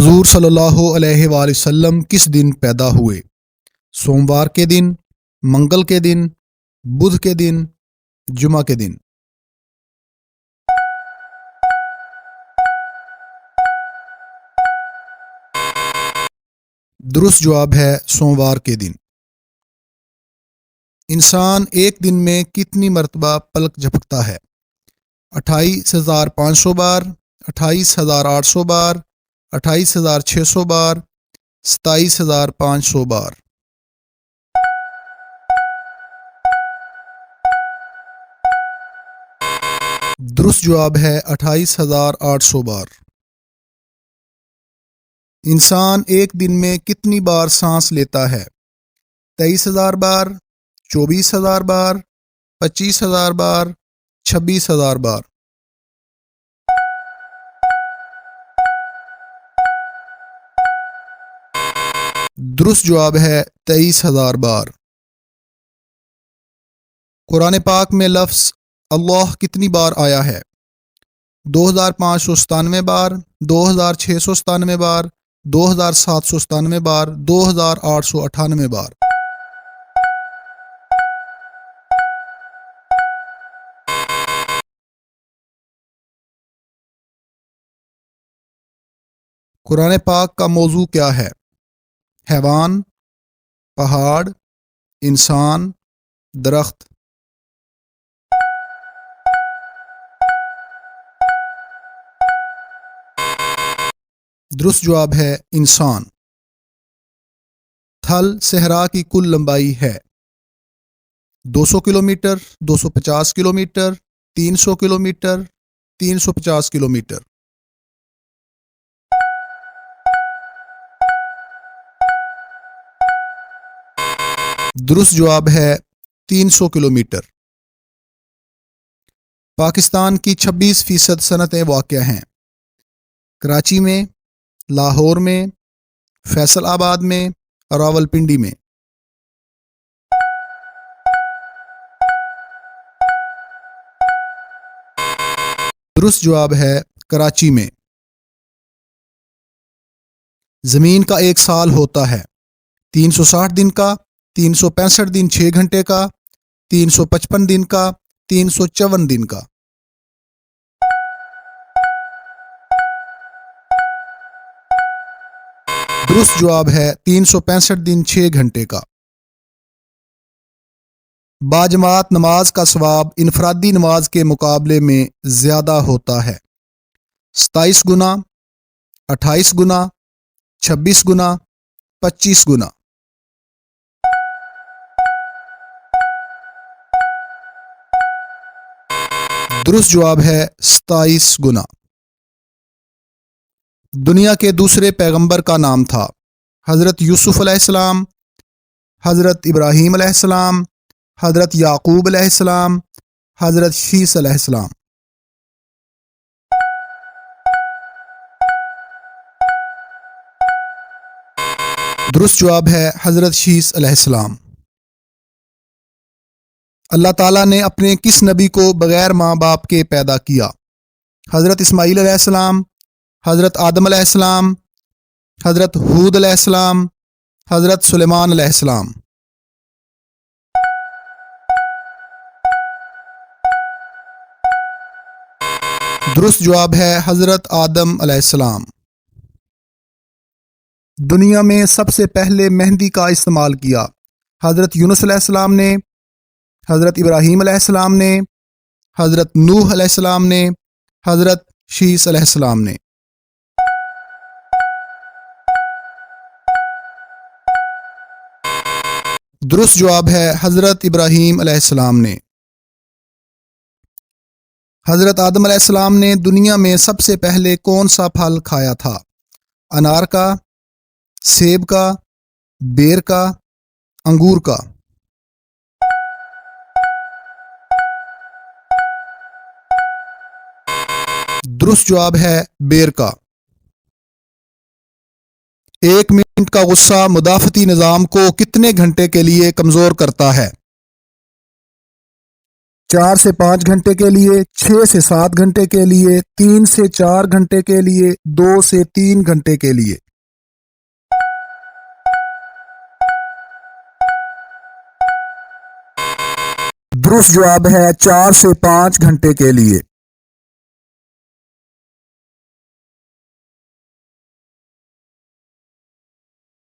حضور صلی اللہ علیہ وآلہ وسلم کس دن پیدا ہوئے؟ سوموار کے دن، منگل کے دن، بدھ کے دن، جمعہ کے دن۔ درست جواب ہے سوموار کے دن۔ انسان ایک دن میں کتنی مرتبہ پلک جھپکتا ہے؟ 28,500 بار، 28,800 بار، 28,600 بار، 27,500 بار۔ درست جواب ہے 28,800 بار۔ انسان ایک دن میں کتنی بار سانس لیتا ہے؟ 23,000 بار، 24,000 بار، 25,000 بار، 26,000 بار۔ درست جواب ہے 23,000 بار۔ قرآن پاک میں لفظ اللہ کتنی بار آیا ہے؟ 2,597 بار، 2,697 بار، 2,797 بار، 2,898 بار۔ قرآن پاک کا موضوع کیا ہے؟ حیوان، پہاڑ، انسان، درخت۔ درست جواب ہے انسان۔ تھل صحرا کی کل لمبائی ہے 200 کلومیٹر، 250 کلومیٹر، 300 کلومیٹر، 350 کلومیٹر۔ درست جواب ہے 300 کلومیٹر۔ پاکستان کی 26% صنعتیں واقع ہیں کراچی میں، لاہور میں، فیصل آباد میں، راولپنڈی میں۔ درست جواب ہے کراچی میں۔ زمین کا ایک سال ہوتا ہے 360 دن کا، 365 دن 6 گھنٹے کا، 355 دن کا، 354 دن کا۔ درست جواب ہے 365 دن 6 گھنٹے کا۔ باجماعت نماز کا ثواب انفرادی نماز کے مقابلے میں زیادہ ہوتا ہے 27 گنا، 28 گنا، 26 گنا، 25 گنا۔ درست جواب ہے 27 گنا۔ دنیا کے دوسرے پیغمبر کا نام تھا حضرت یوسف علیہ السلام، حضرت ابراہیم علیہ السلام، حضرت یعقوب علیہ السلام، حضرت شیس علیہ السلام۔ درست جواب ہے حضرت شیس علیہ السلام۔ اللہ تعالیٰ نے اپنے کس نبی کو بغیر ماں باپ کے پیدا کیا؟ حضرت اسماعیل علیہ السلام، حضرت آدم علیہ السلام، حضرت ہود علیہ السلام، حضرت سلیمان علیہ السلام۔ درست جواب ہے حضرت آدم علیہ السلام۔ دنیا میں سب سے پہلے مہندی کا استعمال کیا حضرت یونس علیہ السلام نے، حضرت ابراہیم علیہ السلام نے، حضرت نوح علیہ السلام نے، حضرت شیس علیہ السلام نے۔ درست جواب ہے حضرت ابراہیم علیہ السلام نے۔ حضرت آدم علیہ السلام نے دنیا میں سب سے پہلے کون سا پھل کھایا تھا؟ انار کا، سیب کا، بیر کا، انگور کا۔ درست جواب ہے بیر کا۔ 1 منٹ کا غصہ مدافعتی نظام کو کتنے گھنٹے کے لیے کمزور کرتا ہے؟ 4 سے 5 گھنٹے کے لیے، 6 سے 7 گھنٹے کے لیے، 3 سے 4 گھنٹے کے لیے، 2 سے 3 گھنٹے کے لیے۔ درست جواب ہے 4 سے 5 گھنٹے کے لیے۔